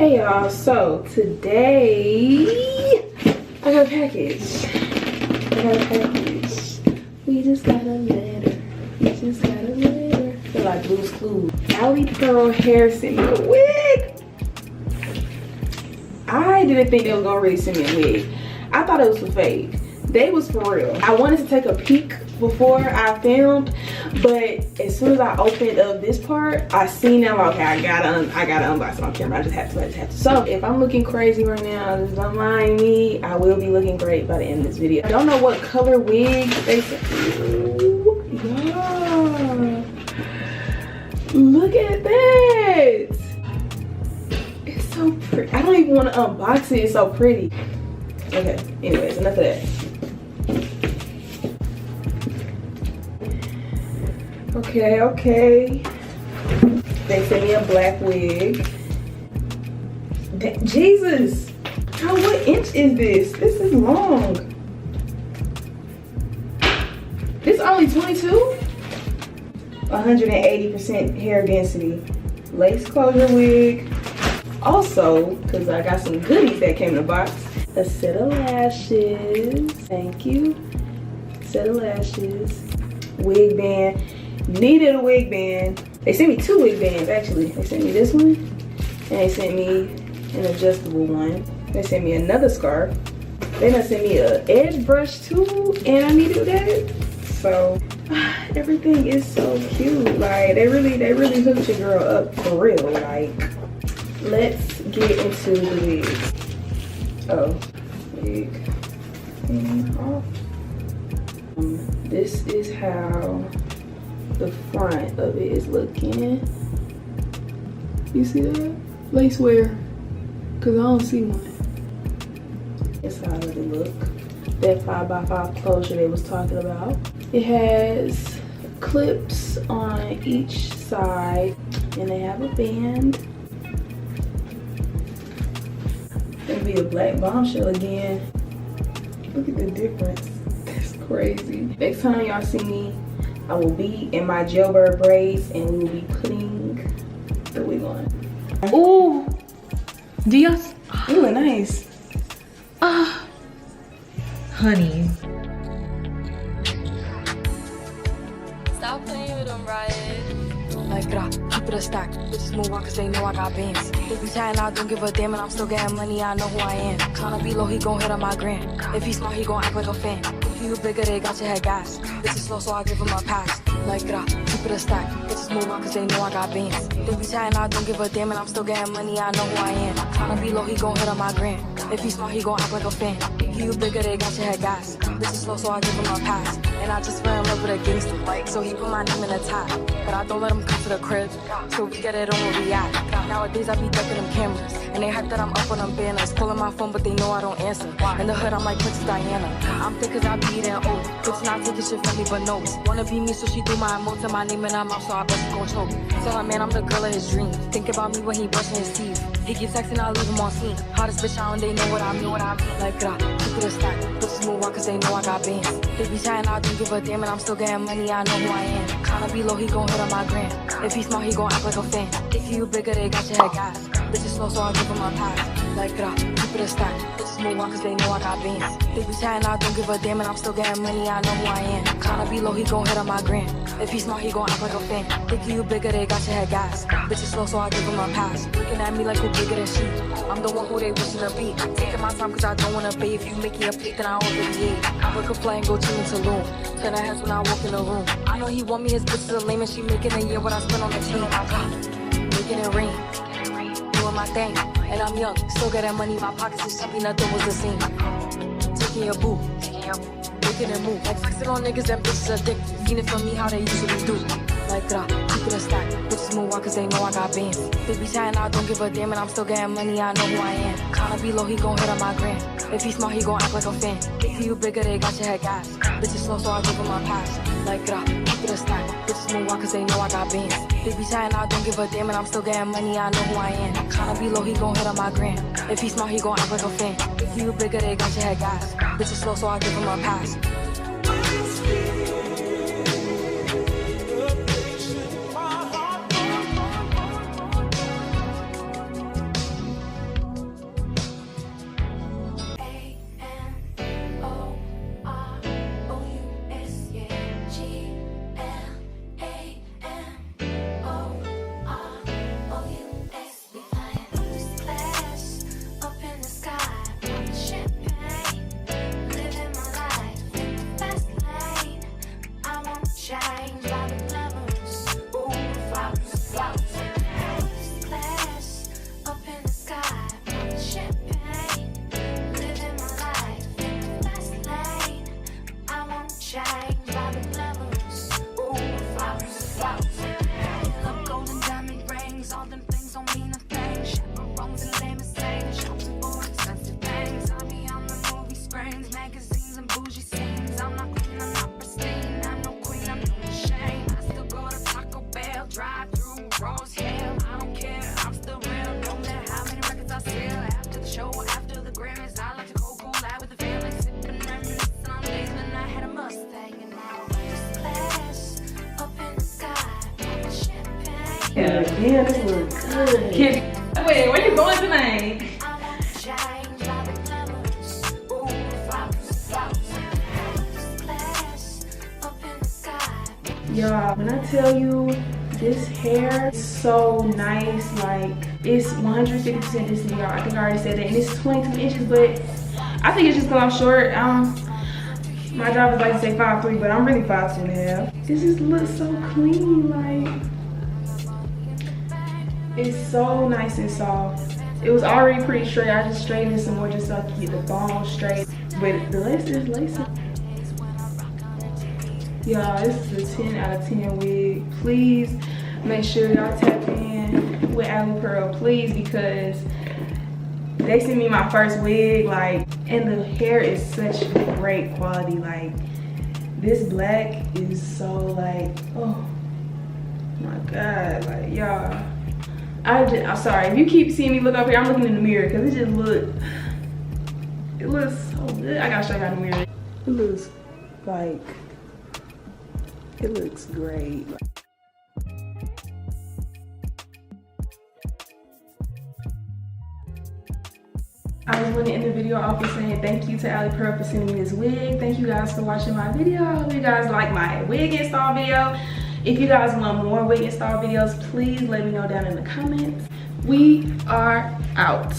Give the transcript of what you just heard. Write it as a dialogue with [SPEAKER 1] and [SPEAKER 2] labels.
[SPEAKER 1] Hey y'all, so today I got a package. We just got a letter. I feel like Blue's Clues. Alipearl hair sent me a wig. I didn't think they was gonna really send me a wig. I thought it was for fake. They was for real. I wanted to take a peek before I filmed, but as soon as I opened up this part, I seen them. Okay, I gotta unbox it on camera. I just have to. So if I'm looking crazy right now, just don't mind me. I will be looking great by the end of this video. I don't know what color wig they said. Yeah. Look at that. It's so pretty. I don't even want to unbox it. It's so pretty. Okay, anyways, enough of that. Okay. They sent me a black wig. Jesus! What inch is this? This is long. This only 22? 180% hair density. Lace closure wig. Also, because I got some goodies that came in the box. A set of lashes. Thank you. Set of lashes. Wig band. Needed a wig band. They sent me 2 wig bands actually. They sent me this one and they sent me an adjustable one. They sent me another scarf. They done sent me an edge brush too, and I needed that. So everything is so cute. Like they really hooked your girl up for real. Like let's get into the wigs. Oh, wig off. This is how the front of it is looking. You see that? Lace wear, cause I don't see one. That's how it look. That 5x5 closure they was talking about. It has clips on each side, and they have a band. It'll be a black bombshell again. Look at the difference. That's crazy. Next time y'all see me, I will be in my jailbird braids and we will be putting the wig on.
[SPEAKER 2] Ooh, Dios.
[SPEAKER 1] You look nice.
[SPEAKER 2] Honey.
[SPEAKER 3] Stop playing with them, right? Like, keep it a stack. Bitches move on cause they know I got bands. They be chatting, I don't give a damn, and I'm still getting money, I know who I am. Tryna be low, he gon' hit on my gram. If he smart, he gon' act like a fan. If you bigger, they got your head gas. Bitches slow, so I give him a pass. Like, keep it a stack. Bitches move on cause they know I got bands. They be chatting, I don't give a damn, and I'm still getting money, I know who I am. Tryna be low, he gon' hit on my gram. If he smart, he gon' act like a fan. If you bigger, they got your head gas. Bitches slow, so I give him a pass. And I just fell in love with a gangster, like, so he put my name in the top. But I don't let him come to the crib, so we get it on where we at. Nowadays I be ducking them cameras, and they hype that I'm up on them banners. Calling my phone, but they know I don't answer. In the hood, I'm like Princess Diana. I'm thick cause I be eating oats. Bitch not taking shit from me, but notes. Wanna be me, so she do my emotes and my name in her mouth, so I bet she gon' choke. Tell her, man, I'm the girl of his dreams. Think about me when he brushing his teeth. He keep texting, I leave him on scene. Hottest bitch out, and they know what I mean. Like, keep it a stack. Bitches move on cause they know I got bands. They be chatting, I don't give a damn, and I'm still getting money, I know who I am. Tryna be low, he gon' hit on my gram. If he smart, he gon' act like a fan. If you bigger, they got your head gas. Bitches slow, so I give him a pass. Like, keep it a stack. Bitches move on cause they know I got bands. They be chatting, I don't give a damn, and I'm still getting money, I know who I am. Tryna be low, he gon' hit on my gram. If he smart, he gon' act like a fan. If you bigger, they got your head gas. Bitches slow, so I give him a pass. Looking at me like who bigger than she. I'm the one who they wishing to be. Taking my time cause I don't wanna pay. If you make me a plate, then I already ate. I book a flight and go to Tulum. Turn her heads when I walk in the room. I know he want me, his bitch is a lame, and she making a year what I spend on the chain. Making it rain. Doing my thing. And I'm young, still getting money, my pockets is empty, nothing was the same. Taking your boo. Making it move. Like flexing on niggas, them bitches addicted. Fiending for me how they usually do. Like, keep it a stack. Bitches move on cause they know I got bands. They be chatting, I don't give a damn, and I'm still getting money, I know who I am. Tryna be low, he gon' hit on my gram. If he smart, he gon' act like a fan. If you bigger, they got your head gas. Bitches slow, so I give him a pass. Like, keep it a stack. Bitches move on cause they know I got bands. They be chatting, I don't give a damn, and I'm still getting money, I know who I am. Tryna be low, he gon' hit on my gram. If he smart, he gon' act like a fan. If you bigger, they got your head gas. Bitches slow, so I give him a pass. Love golden diamond rings, all them things don't mean a thing. Chaperones and limousines, shopping for expensive things. I be on the movie screens, magazines and bougie scenes. I'm not clean, I'm not pristine, I'm no queen, I'm no shame. I still go to Taco Bell, drive through Rose Hill. I don't care, I'm still real, no matter how many records I sell. After the show, after the Grammys, I like to go cool out with the family, sipping, reminiscing on days when I had a Mustang and now first class up in the sky, popping champagne.
[SPEAKER 1] Yeah, damn, this looks good.
[SPEAKER 2] Wait, where you going tonight?
[SPEAKER 3] I want to change by the levels. Ooh, flowers. First class up in the sky.
[SPEAKER 1] Y'all, when I tell you this hair is so nice, like it's 150% distance, y'all. I think I already said that, and it's 22 inches, but I think it's just because I'm short. My driver's like to say 5'3", but I'm really 5'2.5". This just looks so clean, like it's so nice and soft. It was already pretty straight. I just straightened it some more just so I could get the bone straight. But the lace is lacing. Y'all, this is a 10 out of 10 wig. Please make sure y'all tap in with Alipearl, please, because they sent me my first wig, like, and the hair is such great quality. Like, this black is so like, oh my God, like, y'all. I'm sorry, if you keep seeing me look up here, I'm looking in the mirror because it looks so good. I gotta show you in the mirror. It looks like, it looks great. I just want to end the video off with saying thank you to Alipearl for sending me this wig. Thank you guys for watching my video. I hope you guys like my wig install video. If you guys want more wig install videos, please let me know down in the comments. We are out.